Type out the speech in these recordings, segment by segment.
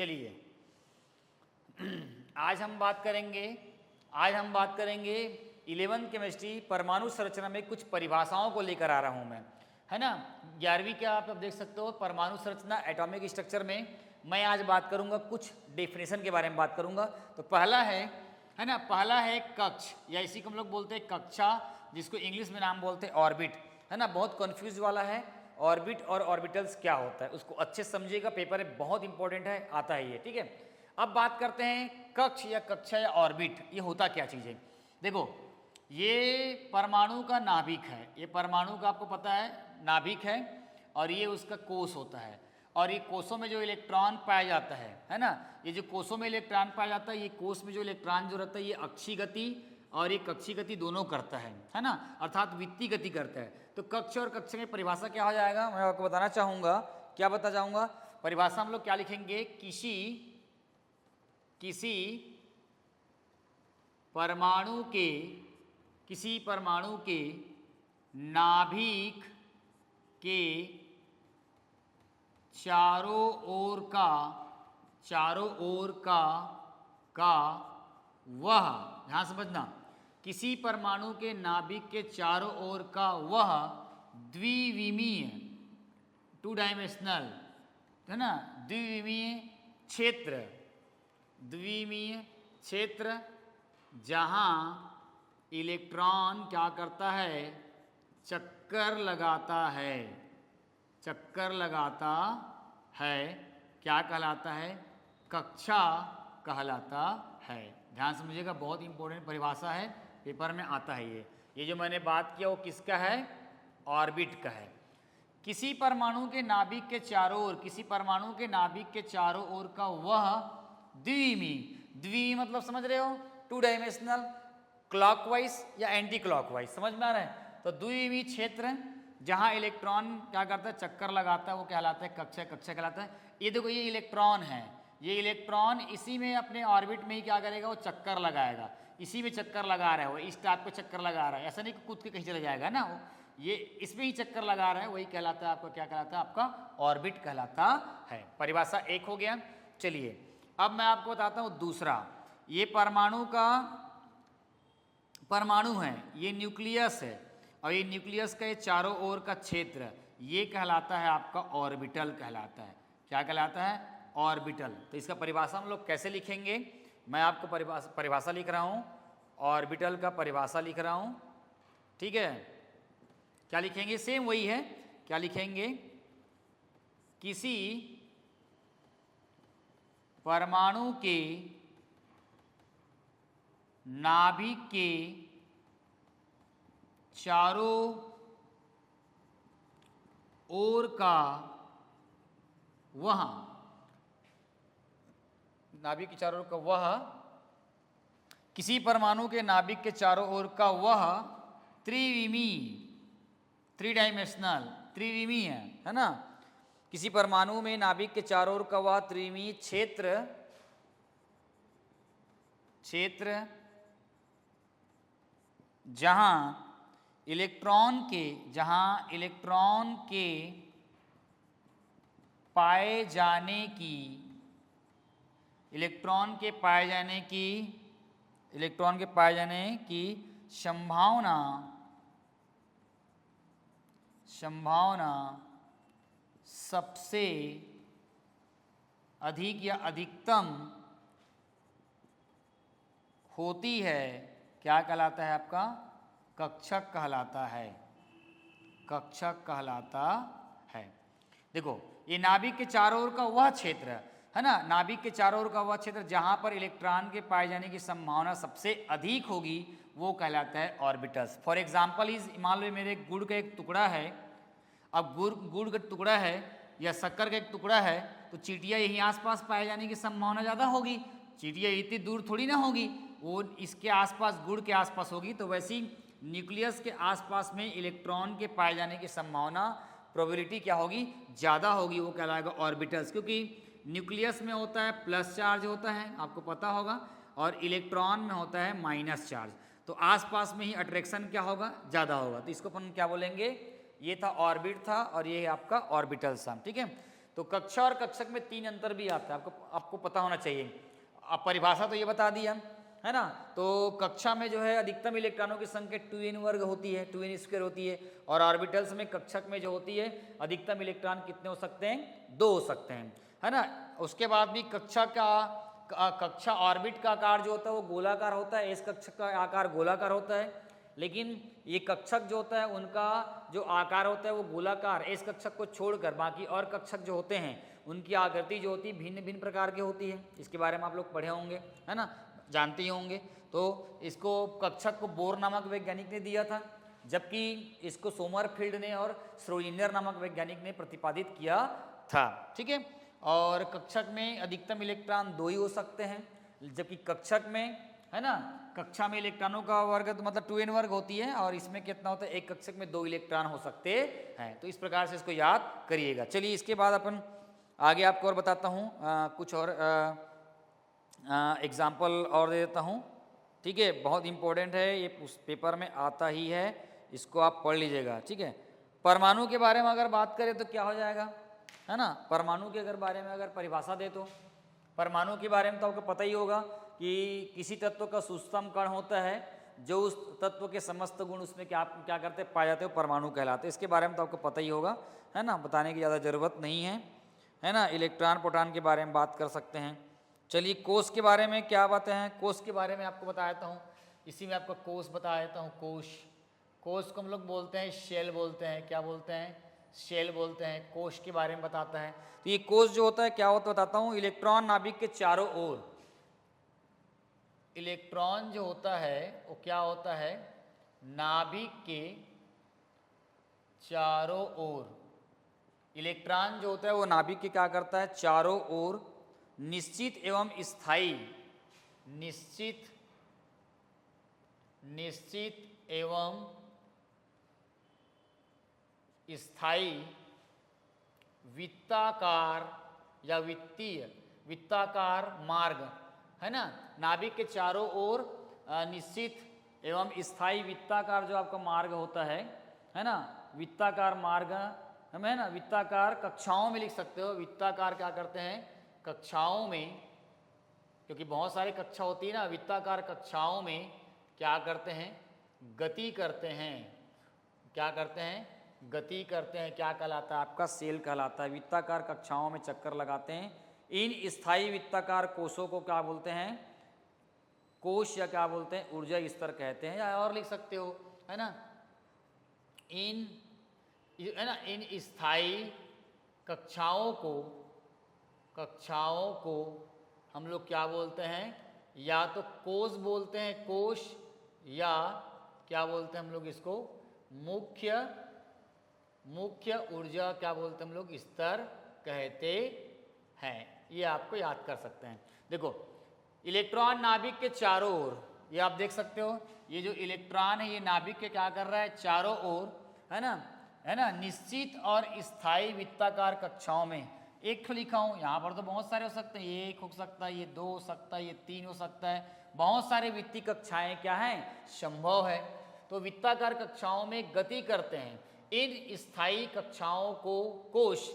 चलिए आज हम बात करेंगे 11th केमिस्ट्री परमाणु संरचना में कुछ परिभाषाओं को लेकर आ रहा हूं मैं, है ना। 11वीं के आप देख सकते हो परमाणु संरचना एटॉमिक स्ट्रक्चर में मैं आज बात करूंगा, कुछ डेफिनेशन के बारे में बात करूंगा। तो पहला है ना, पहला है कक्ष, या इसी को हम लोग बोलते हैं कक्षा, जिसको इंग्लिश में नाम बोलते हैं ऑर्बिट, है ना। बहुत कंफ्यूज वाला है, ऑर्बिट और ऑर्बिटल्स क्या होता है उसको अच्छे समझिएगा, पेपर में बहुत इंपॉर्टेंट है, आता है ये, ठीक है। अब बात करते हैं कक्ष या कक्षा या ऑर्बिट, ये होता क्या चीज़ है। देखो ये परमाणु का नाभिक है, ये परमाणु का आपको पता है नाभिक है, और ये उसका कोष होता है, और ये कोषों में जो इलेक्ट्रॉन पाया जाता है ना, ये जो कोषों में इलेक्ट्रॉन पाया जाता है, ये कोष में जो इलेक्ट्रॉन जो रहता है ये अक्षीय गति और ये कक्षीय गति दोनों करता है ना, अर्थात वित्तीय गति करता है। तो कक्ष और कक्षा की परिभाषा क्या हो जाएगा, मैं आपको बताना चाहूँगा, क्या बता जाऊँगा परिभाषा हम लोग क्या लिखेंगे, किसी परमाणु के नाभिक के चारों ओर का वह, ध्यान समझना, किसी परमाणु के नाभिक के चारों ओर का वह द्विविमीय, 2 डायमेंशनल, है ना, द्विविमीय क्षेत्र जहां इलेक्ट्रॉन क्या करता है, चक्कर लगाता है, क्या कहलाता है, कक्षा कहलाता है। ध्यान समझिएगा, बहुत इंपॉर्टेंट परिभाषा है, पेपर में आता है ये जो मैंने बात किया वो किसका है, ऑर्बिट का है। किसी परमाणु के नाभिक के चारों ओर का वह द्विविमीय मतलब समझ रहे हो, 2 डायमेंशनल, क्लॉकवाइज या एंटी क्लॉकवाइज, समझ में आ रहा है। तो द्विविमीय क्षेत्र जहां इलेक्ट्रॉन क्या करता है, चक्कर लगाता है, वो कहलाता है कक्षा कहलाता है। ये देखो ये इलेक्ट्रॉन है, ये इलेक्ट्रॉन इसी में अपने ऑर्बिट में ही क्या करेगा, वो चक्कर लगाएगा, इसी में चक्कर लगा रहा है वो, इस टाइप पे चक्कर लगा रहा है, ऐसा नहीं कि कूद के कहीं चला जाएगा ना, वो ये इसमें ही चक्कर लगा रहा है, वही कहलाता है आपका, क्या कहलाता है, आपका ऑर्बिट कहलाता है। परिभाषा एक हो गया। चलिए अब मैं आपको बताता हूँ दूसरा, ये परमाणु है, ये न्यूक्लियस है, और ये न्यूक्लियस का ये चारों ओर का क्षेत्र ये कहलाता है आपका ऑर्बिटल कहलाता है। क्या कहलाता है, ऑर्बिटल। तो इसका परिभाषा हम लोग कैसे लिखेंगे, मैं आपको परिभाषा लिख रहा हूँ, ऑर्बिटल का परिभाषा लिख रहा हूँ, ठीक है। क्या लिखेंगे, सेम वही है, क्या लिखेंगे, किसी परमाणु के नाभिक के चारों ओर का वह, नाभिक के चारों ओर का वह, किसी परमाणु के नाभिक के चारों ओर का वह त्रिविमीय, 3 डायमेंशनल, त्रिविमीय है ना। किसी परमाणु में नाभिक के चारों ओर का वह त्रिविमीय क्षेत्र जहां इलेक्ट्रॉन के पाए जाने की संभावना सबसे अधिक या अधिकतम होती है, क्या कहलाता है आपका, कक्षक कहलाता है। देखो ये नाभिक के चारों ओर का वह क्षेत्र है ना, नाभिक के चारों ओर का वह क्षेत्र जहां पर इलेक्ट्रॉन के पाए जाने की संभावना सबसे अधिक होगी वो कहलाता है ऑर्बिटल्स। फॉर एग्जांपल मान लो मेरे गुड़ का एक टुकड़ा है, अब गुड़ का टुकड़ा है या शक्कर का एक टुकड़ा है, तो चींटियाँ यहीं आसपास पाए जाने की संभावना ज़्यादा होगी, चींटियाँ इतनी दूर थोड़ी ना होगी, वो इसके आसपास, गुड़ के आसपास होगी। तो वैसी न्यूक्लियस के आसपास में इलेक्ट्रॉन के पाए जाने की संभावना, प्रोबेबिलिटी क्या होगी, ज़्यादा होगी, वो कहलाएगा ऑर्बिटल्स। क्योंकि न्यूक्लियस में होता है प्लस चार्ज होता है, आपको पता होगा, और इलेक्ट्रॉन में होता है माइनस चार्ज, तो आसपास में ही अट्रैक्शन क्या होगा, ज़्यादा होगा। तो इसको अपन क्या बोलेंगे, ये था ऑर्बिट था, और ये आपका ऑर्बिटल था, ठीक है। तो कक्षा और कक्षक में 3 अंतर भी आता है, आपको पता होना चाहिए। अब परिभाषा तो ये बता दी हम, है ना। तो कक्षा में जो है अधिकतम इलेक्ट्रॉनों की संख्या 2n वर्ग होती है, 2n स्क्वायर होती है, और ऑर्बिटल्स में कक्षक में जो होती है अधिकतम इलेक्ट्रॉन कितने हो सकते हैं, 2 हो सकते हैं, है ना। उसके बाद भी कक्षा ऑर्बिट का आकार जो होता है वो गोलाकार होता है, इस कक्षक का आकार गोलाकार होता है, लेकिन ये कक्षक जो होता है उनका जो आकार होता है वो गोलाकार, इस कक्षक को छोड़कर बाकी और कक्षक जो होते हैं उनकी आकृति जो होती है भिन्न भिन्न प्रकार की होती है। इसके बारे में आप लोग पढ़े होंगे, है ना, जानते ही होंगे। तो इसको कक्षक को बोर नामक वैज्ञानिक ने दिया था, जबकि इसको सोमरफील्ड ने और श्रोडिंगर नामक वैज्ञानिक ने प्रतिपादित किया था, ठीक है। और कक्षक में अधिकतम इलेक्ट्रॉन 2 ही हो सकते हैं, जबकि कक्षक में, है ना, कक्षा में इलेक्ट्रॉनों का वर्ग तो मतलब 2n वर्ग होती है, और इसमें कितना होता है, एक कक्षक में 2 इलेक्ट्रॉन हो सकते हैं। तो इस प्रकार से इसको याद करिएगा। चलिए इसके बाद अपन आगे आपको और बताता हूँ, कुछ और एग्जाम्पल और दे देता हूँ, ठीक है। बहुत इंपॉर्टेंट है ये, उस पेपर में आता ही है, इसको आप पढ़ लीजिएगा, ठीक है। परमाणु के बारे में अगर बात करें तो क्या हो जाएगा, है ना। परमाणु के अगर बारे में अगर परिभाषा दे तो परमाणु के बारे में तो आपको पता ही होगा कि किसी तत्व का सूक्ष्मतम कण होता है, जो उस तत्व के समस्त गुण उसमें क्या करते पाए जाते हैं, परमाणु कहलाते हैं। इसके बारे में तो आपको पता ही होगा, है ना, बताने की ज़्यादा ज़रूरत नहीं है ना। इलेक्ट्रॉन प्रोटॉन के बारे में बात कर सकते हैं। चलिए कोष के बारे में क्या बातें हैं, कोष के बारे में आपको बता देता हूँ, इसी में आपका कोष बता देता हूँ। कोष को हम लोग बोलते हैं शेल बोलते हैं, क्या बोलते हैं, शेल बोलते हैं। कोष के बारे में बताता है। तो ये कोष जो होता है क्या होता है बताता हूँ। इलेक्ट्रॉन नाभिक के चारों ओर, इलेक्ट्रॉन जो होता है वो क्या होता है, नाभिक के चारों ओर, इलेक्ट्रॉन जो होता है वो नाभिक के क्या करता है, चारों ओर निश्चित एवं स्थायी, निश्चित एवं स्थायी वृत्ताकार या वृत्ताकार मार्ग, है ना। नाभिक के चारों ओर निश्चित एवं स्थायी वृत्ताकार जो आपका मार्ग होता है ना, वृत्ताकार मार्ग हम, है ना, वृत्ताकार कक्षाओं में लिख सकते हो। वृत्ताकार क्या करते हैं, कक्षाओं में, क्योंकि बहुत सारी कक्षा होती है ना, वृत्ताकार कक्षाओं में क्या करते हैं, गति करते हैं। क्या करते हैं, गति करते हैं। क्या कहलाता है, आपका सेल कहलाता है। वृत्ताकार कक्षाओं में चक्कर लगाते हैं। इन स्थायी वृत्ताकार कोषों को क्या बोलते हैं, कोष, या क्या बोलते हैं, ऊर्जा स्तर कहते हैं, या और लिख सकते हो, है ना। इन स्थायी कक्षाओं को हम लोग क्या बोलते हैं, या तो कोष बोलते हैं, कोष, या क्या बोलते हैं हम लोग इसको, मुख्य ऊर्जा क्या बोलते हैं हम लोग, स्तर कहते हैं। ये आपको याद कर सकते हैं। देखो इलेक्ट्रॉन नाभिक के चारों ओर, ये आप देख सकते हो, ये जो इलेक्ट्रॉन है ये नाभिक के क्या कर रहा है, चारों ओर, है ना, निश्चित और स्थायी वृत्ताकार कक्षाओं में। एक तो लिखा हूँ, यहाँ पर तो बहुत सारे हो सकते हैं, ये 1 हो सकता है, ये 2 हो सकता है, ये 3 हो सकता है, बहुत सारे वृत्तीय कक्षाएं क्या हैं, संभव है। तो वृत्ताकार कक्षाओं में गति करते हैं। इन स्थायी कक्षाओं को कोष,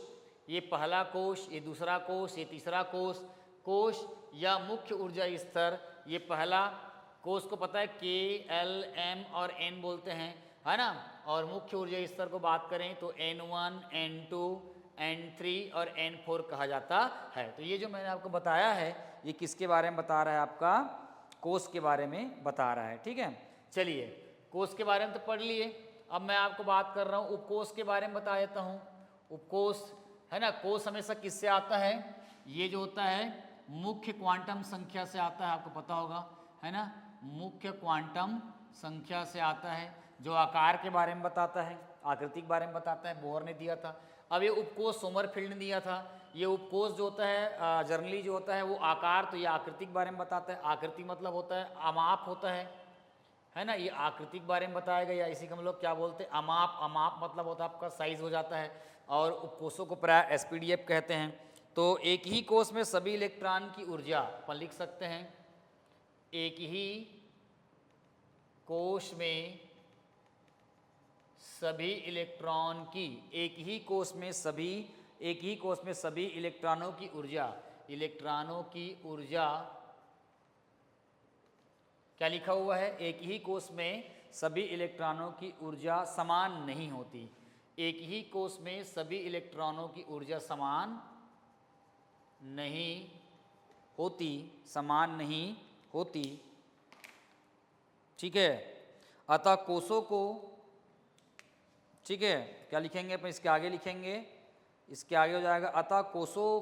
ये पहला कोष, ये दूसरा कोष, ये तीसरा कोष या मुख्य ऊर्जा स्तर, ये पहला कोष को पता है K, L, M और N बोलते हैं, है ना। और मुख्य ऊर्जा स्तर को बात करें तो N1, N2, N3 और N4 कहा जाता है। तो ये जो मैंने आपको बताया है ये किसके बारे में बता रहा है, आपका कोष के बारे में बता रहा है, ठीक है। चलिए कोष के बारे में तो पढ़ लिए, अब मैं आपको बात कर रहा हूँ उपकोष के बारे में बता देता हूँ। उपकोष, है ना, कोष हमेशा किससे आता है, ये जो होता है मुख्य क्वांटम संख्या से आता है, आपको पता होगा, है ना, मुख्य क्वांटम संख्या से आता है, जो आकार के बारे में बताता है, आकृति के बारे में बताता है, बोहर ने दिया था। अब ये उपकोष सोमरफील्ड ने दिया था। ये उपकोष जो होता है जनरली जो होता है वो आकार, तो ये आकृति के बारे में बताता है। आकृति मतलब होता है अमाप होता है ना, ये आकृति के बारे में बताएगा, या इसी को हम लोग क्या बोलते हैं, अमाप। अमाप मतलब होता है आपका साइज हो जाता है, और उपकोषों को प्राय SPDF कहते हैं। तो एक ही कोष में सभी इलेक्ट्रॉन की ऊर्जा अपन लिख सकते हैं, एक ही कोष में सभी इलेक्ट्रॉन की, एक ही कोष में सभी एक ही कोष में सभी इलेक्ट्रॉनों की ऊर्जा क्या लिखा हुआ है, एक ही कोष में सभी इलेक्ट्रॉनों की ऊर्जा समान नहीं होती। एक ही कोष में सभी इलेक्ट्रॉनों की ऊर्जा समान नहीं होती। ठीक है, अतः कोषों को, ठीक है, क्या लिखेंगे अपन, इसके आगे लिखेंगे, इसके आगे हो जाएगा अतः कोषों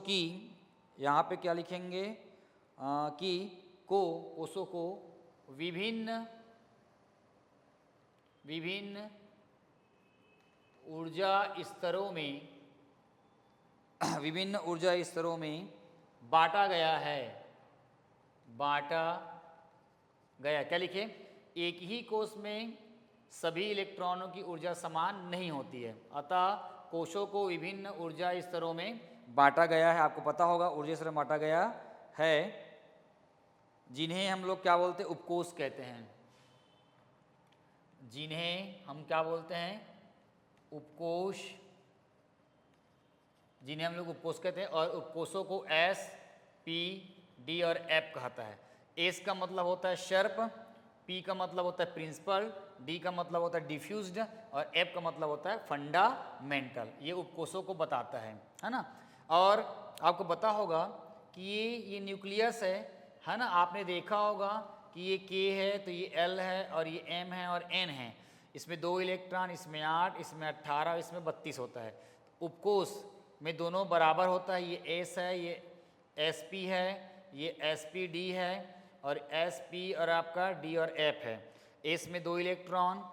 की यहाँ पे क्या लिखेंगे कि कोषों को विभिन्न ऊर्जा स्तरों में बांटा गया। क्या लिखे, एक ही कोष में सभी इलेक्ट्रॉनों की ऊर्जा समान नहीं होती है, अतः कोषों को विभिन्न ऊर्जा स्तरों में बांटा गया है। आपको पता होगा ऊर्जा स्तर में बांटा गया है, जिन्हें हम लोग क्या बोलते हैं, उपकोष कहते हैं। जिन्हें हम क्या बोलते हैं, उपकोष, जिन्हें हम लोग उपकोष कहते हैं। और उपकोषों को एस, पी, डी और एफ कहता है। एस का मतलब होता है शार्प, पी का मतलब होता है प्रिंसिपल, डी का मतलब होता है डिफ्यूज्ड और एफ का मतलब होता है फंडामेंटल। ये उपकोषों को बताता है ना। और आपको पता होगा कि ये न्यूक्लियस है ना। आपने देखा होगा कि ये के है तो ये एल है और ये एम है और एन है। इसमें 2 इलेक्ट्रॉन, इसमें 8, इसमें 18, इसमें 32 होता है। उपकोष में दोनों बराबर होता है। ये एस है, ये एस पी है, ये एस पी डी है और एस पी और आपका डी और एफ है। एस में 2 इलेक्ट्रॉन,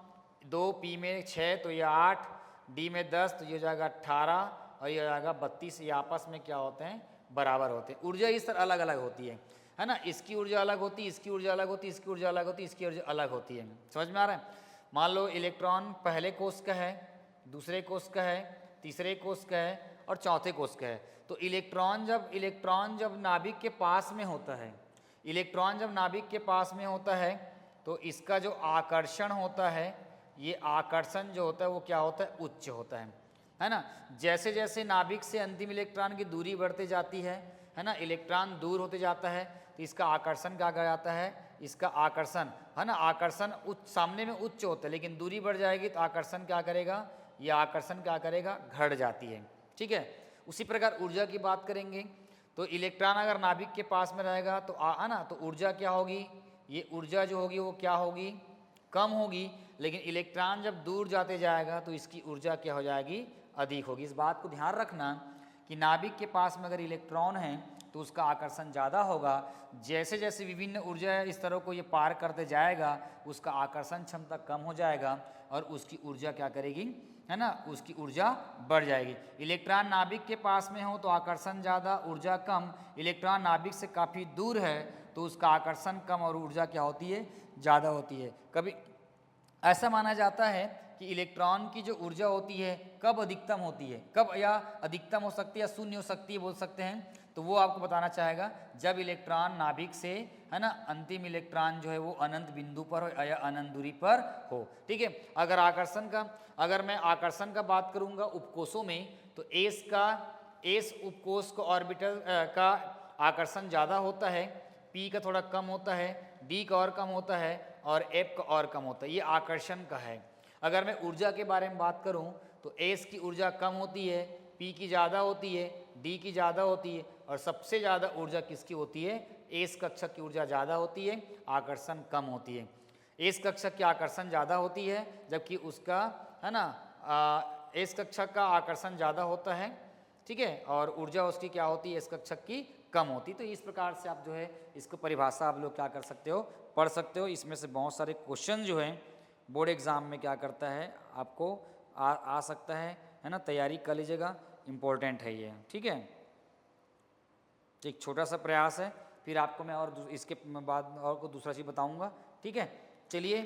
2, पी में 6 तो ये 8, डी में 10 तो ये हो जाएगा 18 और ये हो जाएगा 32। ये आपस में क्या होते हैं, बराबर होते हैं। ऊर्जा इस तरह अलग अलग होती है ना। इसकी ऊर्जा अलग होती है, इसकी ऊर्जा अलग होती है, इसकी ऊर्जा अलग होती है, इसकी ऊर्जा अलग होती है। समझ में आ रहा है। मान लो इलेक्ट्रॉन पहले कोष का है, दूसरे कोष का है, तीसरे कोष का है और चौथे कोष का है। तो इलेक्ट्रॉन जब नाभिक के पास में होता है, इलेक्ट्रॉन जब नाभिक के पास में होता है तो इसका जो आकर्षण होता है, ये आकर्षण जो होता है वो क्या होता है, उच्च होता है ना। जैसे जैसे नाभिक से अंतिम इलेक्ट्रॉन की दूरी बढ़ती जाती है ना, इलेक्ट्रॉन दूर होते जाता है तो इसका आकर्षण क्या कहा जाता है, इसका आकर्षण है ना। आकर्षण उच्च, सामने में उच्च होता है लेकिन दूरी बढ़ जाएगी तो आकर्षण क्या करेगा, ये आकर्षण क्या करेगा, घट जाती है। ठीक है। उसी प्रकार ऊर्जा की बात करेंगे तो इलेक्ट्रॉन अगर नाभिक के पास में रहेगा तो ना, तो ऊर्जा क्या होगी, ये ऊर्जा जो होगी वो क्या होगी, कम होगी। लेकिन इलेक्ट्रॉन जब दूर जाते जाएगा तो इसकी ऊर्जा क्या हो जाएगी, अधिक होगी। इस बात को ध्यान रखना कि नाभिक के पास में अगर इलेक्ट्रॉन है तो उसका आकर्षण ज़्यादा होगा। जैसे जैसे विभिन्न ऊर्जा स्तरों को ये पार करते जाएगा उसका आकर्षण क्षमता कम हो जाएगा और उसकी ऊर्जा क्या करेगी, है ना, उसकी ऊर्जा बढ़ जाएगी। इलेक्ट्रॉन नाभिक के पास में हो तो आकर्षण ज़्यादा, ऊर्जा कम। इलेक्ट्रॉन नाभिक से काफ़ी दूर है तो उसका आकर्षण कम और ऊर्जा क्या होती है, ज़्यादा होती है। कभी ऐसा माना जाता है कि इलेक्ट्रॉन की जो ऊर्जा होती है कब अधिकतम होती है, कब या अधिकतम हो सकती है या शून्य हो सकती है, बोल सकते हैं। तो वो आपको बताना चाहेगा जब इलेक्ट्रॉन नाभिक से, है ना, अंतिम इलेक्ट्रॉन जो है वो अनंत बिंदु पर हो या अनंत दूरी पर हो। ठीक है। अगर मैं आकर्षण का बात करूंगा उपकोषों में तो एस उपकोष को ऑर्बिटल का आकर्षण ज़्यादा होता है, पी का थोड़ा कम होता है, डी का और कम होता है और एफ का और कम होता है। ये आकर्षण का है। अगर मैं ऊर्जा के बारे में बात करूं तो एस की ऊर्जा कम होती है, पी की ज़्यादा होती है, डी की ज़्यादा होती है और सबसे ज़्यादा ऊर्जा किसकी होती है, एस कक्षक की ऊर्जा ज़्यादा होती है, आकर्षण कम होती है। एस कक्षक की आकर्षण ज़्यादा होती है जबकि उसका, है ना, एस कक्षक का आकर्षण ज़्यादा होता है। ठीक है। और ऊर्जा उसकी क्या होती है, एस कक्षक की कम होती। तो इस प्रकार से आप जो है इसको परिभाषा आप लोग क्या कर सकते हो, पढ़ सकते हो। इसमें से बहुत सारे क्वेश्चन जो हैं बोर्ड एग्जाम में क्या करता है, आपको आ सकता है ना। तैयारी कर लीजिएगा, इम्पोर्टेंट है ये। ठीक है। एक छोटा सा प्रयास है, फिर आपको मैं और इसके बाद और को दूसरा चीज़ बताऊंगा। ठीक है। चलिए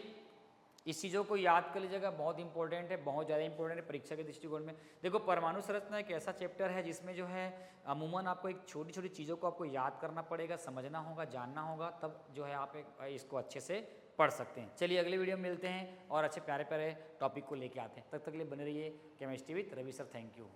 इस चीज़ों को याद कर लीजिएगा, बहुत इंपॉर्टेंट है, बहुत ज़्यादा इंपॉर्टेंट है परीक्षा के दृष्टिकोण में। देखो परमाणु संरचना एक ऐसा चैप्टर है जिसमें जो है अमूमन आपको एक छोटी छोटी चीज़ों को आपको याद करना पड़ेगा, समझना होगा, जानना होगा, तब जो है आप इसको अच्छे से पढ़ सकते हैं। चलिए अगले वीडियो में मिलते हैं और अच्छे प्यारे प्यारे टॉपिक को लेके आते हैं। तब तक के लिए बने रहिए chemistry with Ravi sir. Thank you.